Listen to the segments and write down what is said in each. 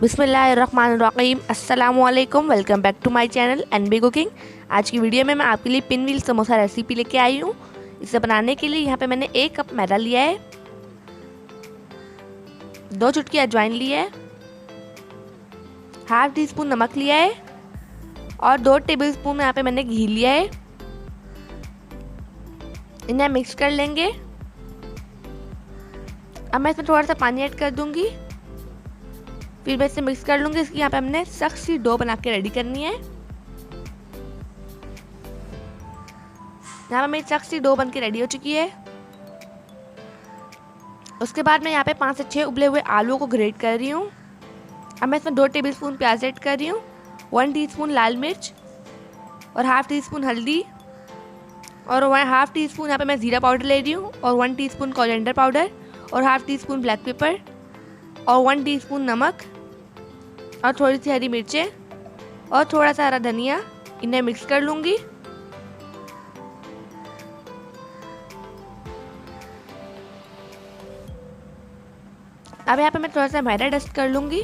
बिस्मिल्लाहिर्रहमानिर्रहीम। अस्सलामुअलैकुम। Welcome back to my channel NB cooking. आज की वीडियो में मैं आपके लिए पिन व्हील समोसा रेसिपी लेके आई हूँ। इसे बनाने के लिए यहाँ पे मैंने 1 कप मैदा लिया है, 2 चुटकी अजवाइन लिया है, ½ टीस्पून नमक लिया है और 2 टेबलस्पून यहाँ पे मैंने घी लिया है। इन्हें मिक्स कर लेंगे। अब मैं इसमें थोड़ा सा पानी ऐड कर दूंगी, फिर मैं इसे मिक्स कर लूँगी। इसकी यहाँ पे हमने सख्त सी डो बना के रेडी करनी है। यहाँ पे मेरी सख्त सी डो बन के रेडी हो चुकी है। उसके बाद मैं यहाँ पे 5 से 6 उबले हुए आलूओं को ग्रेट कर रही हूँ। अब मैं इसमें 2 टेबलस्पून प्याज ऐड कर रही हूँ, 1 टीस्पून लाल मिर्च और ½ टीस्पून हल्दी और ½ टीस्पून यहाँ पे मैं ज़ीरा पाउडर ले रही हूँ और 1 टीस्पून कोरिएंडर पाउडर और ½ टीस्पून ब्लैक पेपर और 1 टीस्पून नमक और थोड़ी सी हरी मिर्चें और थोड़ा सा हरा धनिया। इन्हें मिक्स कर लूँगी। अब यहाँ पे मैं थोड़ा सा मैदा डस्ट कर लूँगी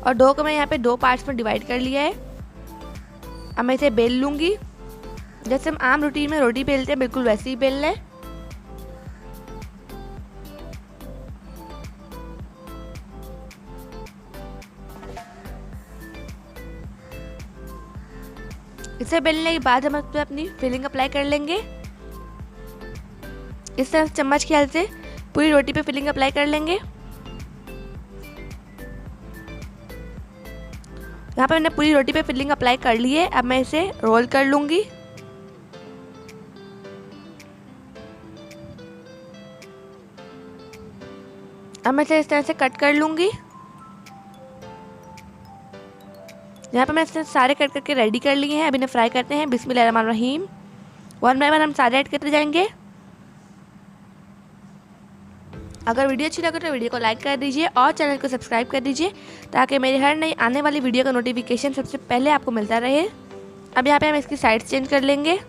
और डो को मैं यहाँ पे 2 पार्ट्स में डिवाइड कर लिया है। अब मैं इसे बेल लूँगी। जैसे हम आम रूटीन में रोटी बेलते हैं, बिल्कुल वैसे ही बेल लें। इसे बेलने के बाद हम इसमें अपनी फिलिंग अप्लाई कर लेंगे। इस तरह से चम्मच की हेल्प से पूरी रोटी पे फिलिंग अप्लाई कर लेंगे। यहाँ पे मैंने पूरी रोटी पे फिलिंग अप्लाई कर ली है। अब मैं इसे रोल कर लूँगी। अब मैं इसे इस तरह से कट कर लूँगी। यहाँ पे मैं इसे सारे कट करके रेडी कर लिए हैं। अब इन्हें फ्राई करते हैं। बिस्मिल्लाहिर्रहमानिर्रहीम। 1 बाय 1 हम सारे ऐड करते जाएंगे। अगर वीडियो अच्छी लगे तो वीडियो को लाइक कर दीजिए और चैनल को सब्सक्राइब कर दीजिए ताकि मेरी हर नई आने वाली वीडियो का नोटिफिकेशन सबसे पहले आपको मिलता रहे। अब यहाँ पे हम इसकी साइड चेंज कर लेंगे।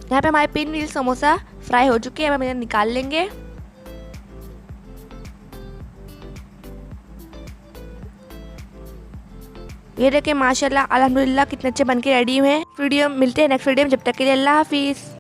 यहाँ पे हमारे पिन व्हील समोसा फ्राई हो चुके हैं। अब हम इन्हें निकाल लेंगे। ये देखिए माशाल्लाह अल्हम्दुलिल्लाह कितने अच्छे बनके रेडी हुए हैं। वीडियो मिलते हैं नेक्स्ट वीडियो में। जब तक के लिए अल्लाह हाफिज़।